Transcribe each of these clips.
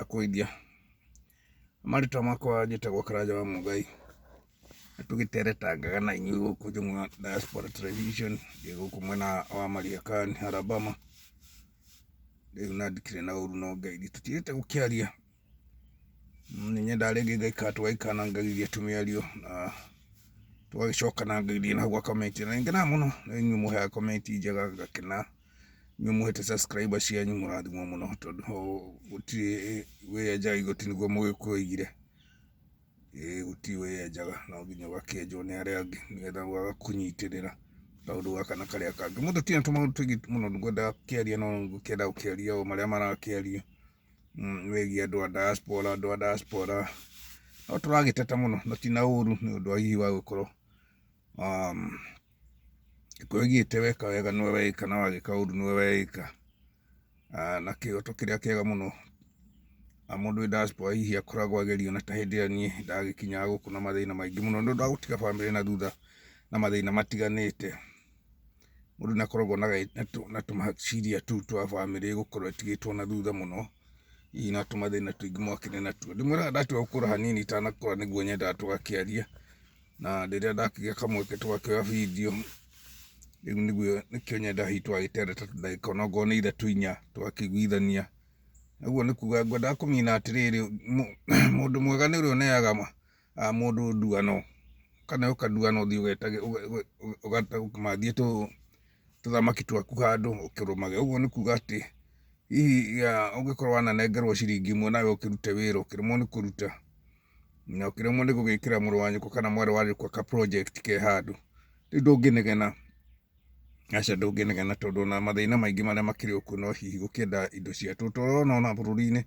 ndakwithia marita makwa njĩtagwo Karanja wa Mũgai tũgĩteretangaga na inyuĩ gũkũ Jomwa Diaspora Television ndĩ gũkũ mwena wa Mariakani Alabama. Rĩu nandikire na ũru no Ngai tũtigĩte gũkĩaria nĩ nyenda rĩngĩ ngaikara tũgaikara na ngagithia tũmĩario na tũgagĩcoka na ngagithia na gwa comment na ngenaga mũno inyuĩ mũheaga comment njega ngakena inyuĩ mũhete subscriber cianyu mũrathimwo mũno tondũ gũtirĩ wĩyenjaga igoti nĩguo Mũgĩkũyũ oigire. Gũtirĩ wĩyenjaga no nginya ũgakĩenjwo nĩ arĩa angĩ nĩgetha ũgagakũnyitĩrĩra kaũndũ gaka na karĩa kangĩ. Mũndũ tina tũmaũndũ tũingĩ mũno ngwendaga gũkĩaria no ngũkĩenda gũkĩaria o marĩa marakĩario wĩgiĩ andũ a diaspora no tũragĩteta mũno na ti na ũru nĩ ũndũ wa hihi wa gũkorwo kwĩgĩte weka wega nĩwe weĩka na wagĩka ũru nĩwe weĩka na kĩhoto kĩrĩa kĩega mũno mũndũ wĩ diaspora hihi akoragwo agerio na ta hĩndĩ ĩrĩa niĩ ndagĩkinyaga gũkũ na mathĩna maingĩ mũno nĩ ũndũ wa gũtiga bamĩrĩ na thutha na mathĩna matiganĩte. Mũndũ nĩakoragwo na tũmaciria tu twa bamĩrĩ gũkorwo ĩtigĩtwo na thutha mũno hihi na tũmathĩna tũingĩ mwakĩrĩ natuo. Ndĩmwĩraga ndatua gũkũra hanini itanakũra nĩguo nyendaga tũgakĩaria na rĩrĩa ndakĩgĩa kamweke tũgakĩoya video rĩu nĩkĩo nyendaga hihi twagĩtereta tũndagĩka onakorwo nĩ ithatũ inya tũgakĩiguithania. Naguo nĩ kuga ngwendaga kũmina atĩrĩrĩ mũndũ mwega nĩ ũrĩa ũneaga mũndũ nduano kana ũkanduana ũthiĩ ũgathiĩ tũthamaki twaku handũ ũkĩrũmage. Ũguo nĩ kuga atĩ hihi ũngĩkorwo wananengerwo ciringi ĩmwe nawe ũkĩrute wĩra ũkĩremwo nĩ kũruta na ũkĩremwo nĩ gũgĩkĩra mũrũ wa nyũkwa kana mwarĩ wa nyũkwa ka project ke handũ, rĩu ndũngĩnegena. Aca ndũngĩnegena tondũ na mathĩna maingĩ marĩa makĩrĩ okuo no hihi gũkĩenda indo cia tũtũrona ona bũrũri-inĩ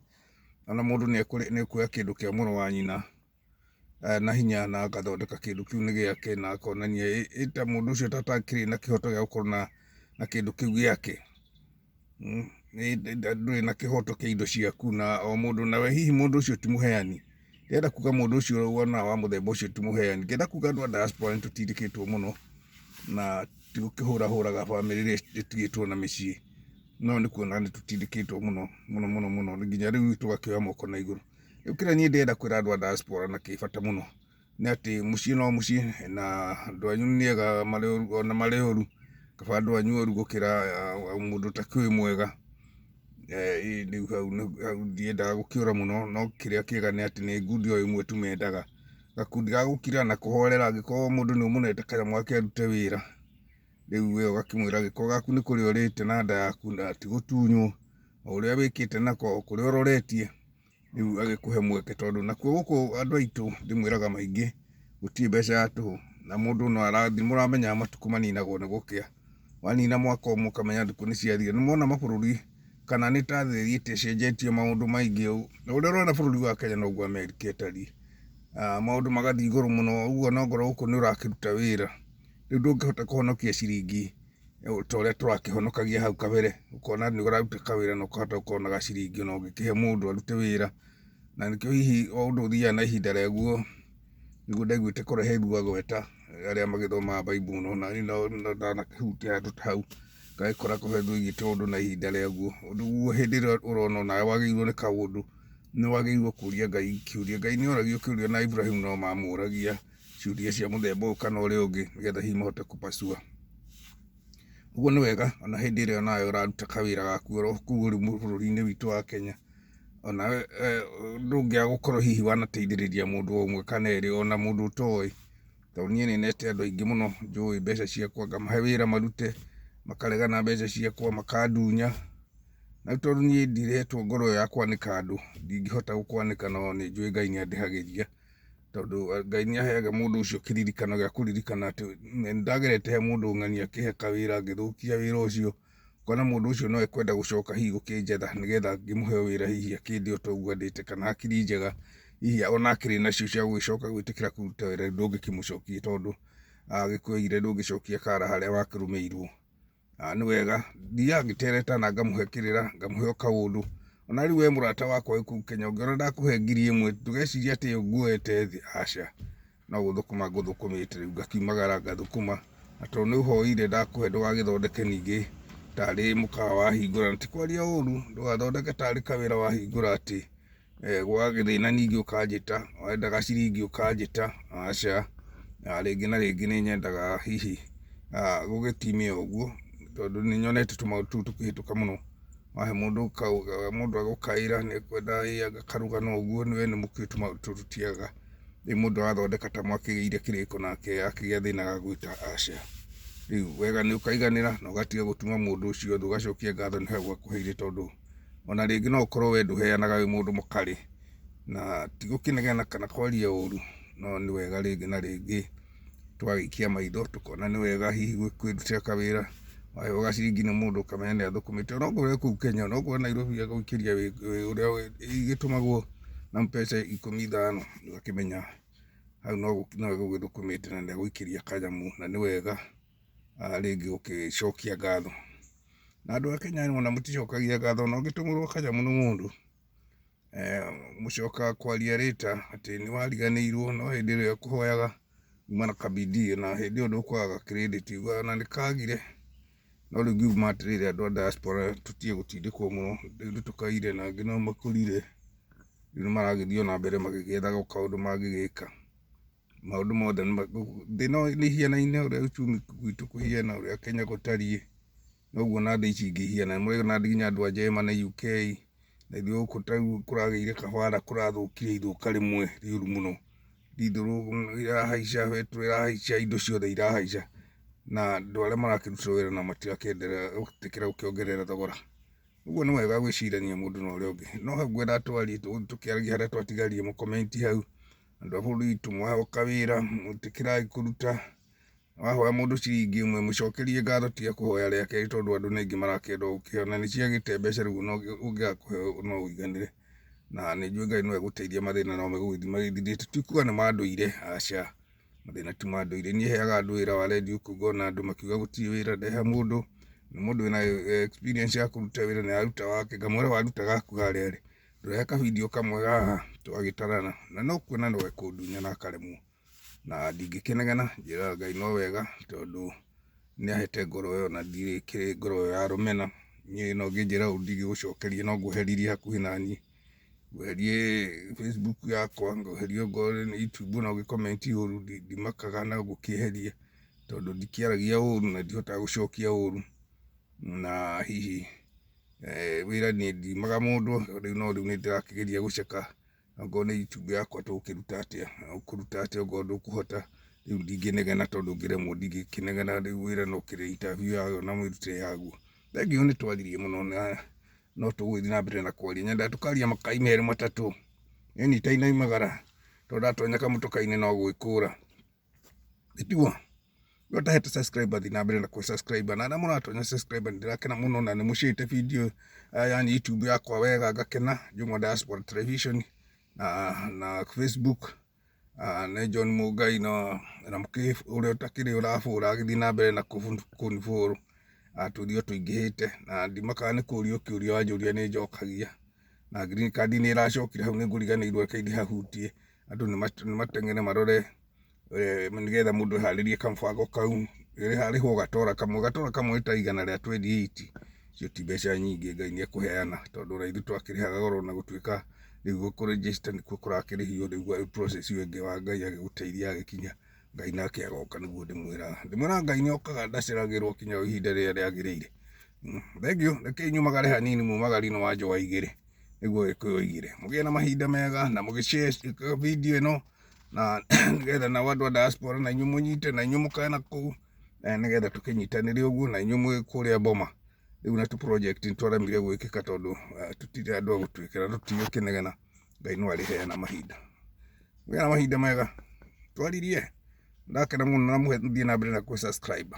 ona mũndũ nĩekuoya kĩndũ kĩa mũrũ wa nyina na hinya na agathondeka kĩndũ kĩu nĩ gĩake na akonania ĩta mũndũ ũcio tatakĩrĩ na kĩhoto gĩa gũkorwo na kĩndũ kĩu gĩake. Ndũrĩ na kĩhoto kĩa indo ciaku na o mũndũ nawe hihi mũndũ ũcio ti mũheani. Ndĩrenda kuga mũndũ ũcio wona wa mũthemba ũcio ti mũheani. Ngĩenda kuga andũ a diaspora nĩtũtindĩkĩtwo mũno na tigũkĩhũrahũraga bamĩrĩ ĩrĩa ĩtigĩtwo na mĩciĩ no nĩ kuona nĩtũtindĩkĩtwo mũno nginya rĩu tũgakĩoya moko na igũrũ. Rĩu kĩrĩa niĩ ndĩrenda kwĩra andũ a diaspora na kĩbata mũno nĩ atĩ mũciĩ no mũciĩ na andũ anyu nĩ ega ona marĩ ũru kaba andũ anyu ũru gũkĩra mũndũ ũtakĩũĩ mwega. Rĩu hau ndiendaga gũkĩũra mũno no kĩrĩa kĩega nĩ atĩ nĩ ngundi o ĩmwe tu mendaga gakundi ga gũkira na kũhorera angĩkorwo mũndũ nĩ ũmũnete kanyamũ gake arute wĩra. Rĩu we ũgakĩmwĩra gĩko gaku nĩ kũrĩa ũrĩte na nda yaku na ti gũtunywo o ũrĩa wĩkĩte nako kũrĩa ũroretie rĩu agĩkũhe mweke tondũ nakuo gũkũ andũ aitũ ndĩmwĩraga maingĩ gũtirĩ mbeca ya tũhũ na mũndũ no arathiĩ mũramenyaga matukũ maninagwo nĩ gũkĩa. Wanina mwaka ũmwe ũkamenya thikũ nĩciathira. Nĩmwona mabũrũri kana nĩ ta thĩ ĩthiĩte ĩcenjetie maũndũ maingĩ ũũ na ũrĩa ũrona bũrũri wa Kenya noguo America ĩtariĩ. Maũndũ magathiĩ igũrũ mũno ũguo nongorwo gũkũ nĩ ũrakĩruta wĩra rĩu ndũngĩhota kũhonokia ciringi ta ũrĩa tũrakĩhonokagia hau kabere ũkona nĩ ũraruta kawĩra na ũkahota gũkorwo na gaciringi ona ũngĩkĩhe mũndũ arute wĩra. Na nĩkĩo hihi o ũndũ ũthiaga na ihinda rĩaguo nĩguo ndaiguĩte kũrehe gweta arĩa magĩthomaga Bible mũno na niĩ ndanakĩhutia handũ ta hau ngagĩkora kũhetwo igĩte ũndũ na ihinda rĩaguo. Ũndũ guo hĩndĩ ĩrĩa ũrona onawe wagĩrĩirwo nĩ kaũndũ nĩ wagĩrĩirwo kũria Ngai kĩũria. Ngai nĩ oragio kĩũria na Ibrahim no mamũragia ciũria cia mũthemba ũyũ kana ũrĩa ũngĩ nĩgetha hihi mahote kũpacua. Ũguo nĩ wega ona hĩndĩ ĩrĩa nawe ũraruta kawĩra gaku kũu bũrũri-inĩ witũ wa Kenya onawe ndũngĩaga gũkorwo hihi wanateithĩrĩria mũndũ o ũmwe kana erĩ ona mũndũ ũtoĩ tondũ niĩ nĩnete andũ aingĩ mũno njũĩ mbeca ciakwa ngamahe wĩra marute makaregana mbeca ciakwa makandunya. Na tondũ niĩ ndiretwo ngoro ya kwanĩka andũ ndingĩhota gũkwanĩka no nĩ njũĩ Ngai nĩandĩhagĩria tondũ Ngai nĩaheaga mũndũ ũcio kĩririkano gĩa kũririkana atĩ nĩndagerete he mũndũ ng'ania akĩhe kawĩra ngĩthũkia wĩra ũcio ũkona mũndũ ũcio no ekwenda gũcoka hihi gũkĩnjetha nĩgetha ngĩmũhe wĩra hihi akĩndĩ o ta ũguo andĩte kana hakiri njega hihi ona akĩrĩ nacio cia gũgĩcoka gwĩtĩkĩra kũruta wĩra ndũngĩkĩmũcokia tondũ Gĩkũyũ oigire ndũngĩcokia kara harĩa wakĩrũmĩirwo. Nĩ wega thiaga ngĩtereta na ngamũhe kĩrĩra ngamũhe o kaũndũ ona rĩu we mũrata wakwa wĩ kũu Kenya ũngĩona ndakũhe ngiri ĩmwe ndũgecirie atĩ nguoete thĩ. Aca no gũthũkũma ngũthũkũmĩte rĩu ngakiumagara ngathũkũma na tondũ nĩ ũhoire ndakũhe ndũgagĩthondeke ningĩ tarĩ mũkawa wahingũra na ti kwaria ũru ndũgathondeke tarĩ kawĩra wahingũra atĩ gwagithina ningi ukanjita wendaga ciringi ukanjita aca ringi na ringi ni nyendaga hihi gugitimia uguo tondu ni nyonete tumautu tukihituka muno wahe mundu agukaira ni kwenda agakaruga no uguo ni wene mukitu mautu tutiaga ni mundu athondeka ta mwakigeire kiriko nake akigia thina ga gwita aca riu wega ni ukaiganira na ugatiga gutuma mundu ucio ugacokia ngatho ni hegwa kuheire tondu ona ringi no ukorwo we nduheanaga wi mundu mukari na tigukinegena kana kwaria uru no ni wega ringi na ringi twagikia maitho tukona ni wega hihi kwirutira kawira wayo gaciringi ni mundu ukamenya ni athukumite no ngore ku Kenya no ngore Nairobi agawikiria uria igitumagwo na mpesa 15 ukimenya hau no gugithukumite na ni gwikiria kanyamu na ni wega ringi ukicokia ngatho na andu a Kenya ni mona muticokagia ngatho no gitumurwo kanyamu ni mundu mucoka kwaria rita ati ni wariganirwo no hindi ria kuhoyaga umana kabidi na hindi undu kwaga credit na ni kagire no riu matirire andu a diaspora tutie gutindikwo muno riu tukaire na ngino makurire riu maragithio na mbere magigethaga kaundu magigika maundu mothe thino ni hianaine uria uchumi gwitu kuhiana uria Kenya gutarie noguo na nthi ici ingihiana mwega na nginya andu a Germany na UK na ithuĩ gũkũ kũragĩire kahũara kũrathũkire ithuka rĩmwe rĩũru mũno ndithũrũ irahaica betũrũ irahaica indo ciothe irahaica na andũ arĩa marakĩruta wĩra na matirakĩenderea gũtĩkĩra gũkĩongerera thogora ũguo nĩ wega gwĩcirania mũndũ na ũrĩa ũngĩ no hau ngwenda twarie tũkĩaragia harĩa twatigarie mũkomenti hau andũ a bũrũri witũ mwahoka wĩra mũtĩkĩrai kũruta wahoya mundu ciringi imwe mucokerie ngatho tia kuhoya ria keri tondu andu ningi marakenda ukiona ni ciagite mbeca riu no ungiakuhe no uiganire na ni njui Ngai no eguteithia mathina no megugithima githirite tikuga ni manduire aca mathina ti manduire ni heaga andu wira wa redio kugona andu makiuga gutiri wira ndeha mundu ni mundu wina experience ya kuruta wira ni aruta wake ngamwira waruta gaku haria ri ndureka video kamwe haha twagitarana na no kuona no ekundunya na karemwo na ndingikenegena njira Ngai no wega tondu ni ahete ngoro yo na ndirikire ngoro ya rumena ni no nginjira ndigi gucokeria no nguheririe hakuhi nani nguherie Facebook yakwa nguherie ngoro ni YouTube no gikomenti uru ndimakaga na gukiheria tondu ndikiaragia uru na ndihota gucokia uru na hihi wira ni ndimaga mundu riu no riu ni ndirakigeria guceka ngone YouTube yakwa tukiruta atia ukuruta atia ngondo kuhota riu ndinginegena tondu ngiremwo ndingikinegena riu wira no kire interview yayo na mwirute yaguo thengio ni twaririe muno no tugwithi na mbere na kwaria nyenda tukaria makai meri matatu ni taina imagara tondu atonya kamutukaine no gwikura itiwa yota hete subscribe na mbere na ku subscribe na muno atonya subscribe ndirakena muno na ni mushite video yani YouTube yakwa wega ngakena Juma Diaspora Television na Facebook na John Mugai na mke uria utakiri urafura agithi na mbere na kunifuru aturio tuingihite na ndimaka ni kurio kiurio anjuria ni njokagia na green card ni iracokire hau ni nguriganirwo kaidi hahutie andu ni matengene marore nigetha mundu haririe kambango kau iri hariho gatora kamwe itaigana ria 28 cio ti mbeca nyingi Ngai ni akuheana tondu raithi twakirihaga goro na gutuika riu kuregister ni kurakirihio riu process iyo ingi wa Ngai agiguteithia agikinya Ngai nake agoka niguo ndimwira Ngai ni okaga ndaciragirwo kinya ihinda ria riagirire thengio reke nyumagare hanini mumagari no wanjo wa igire niguo ikuyoigire mugie na mahinda mega na mugishare video ino na nigetha na wandu wa diaspora na inyu munyite na inyu mukana ku nigetha tukinyitanire uguo na inyu mwikuria boma riu na tu project ntwaramire gwikika tondu tutire andu agutwikira tutiyo kinegena Ngai no ariheana mahinda mugie na mahinda mega twaririe ndakena muno na muhe thie na mbere na ku subscribe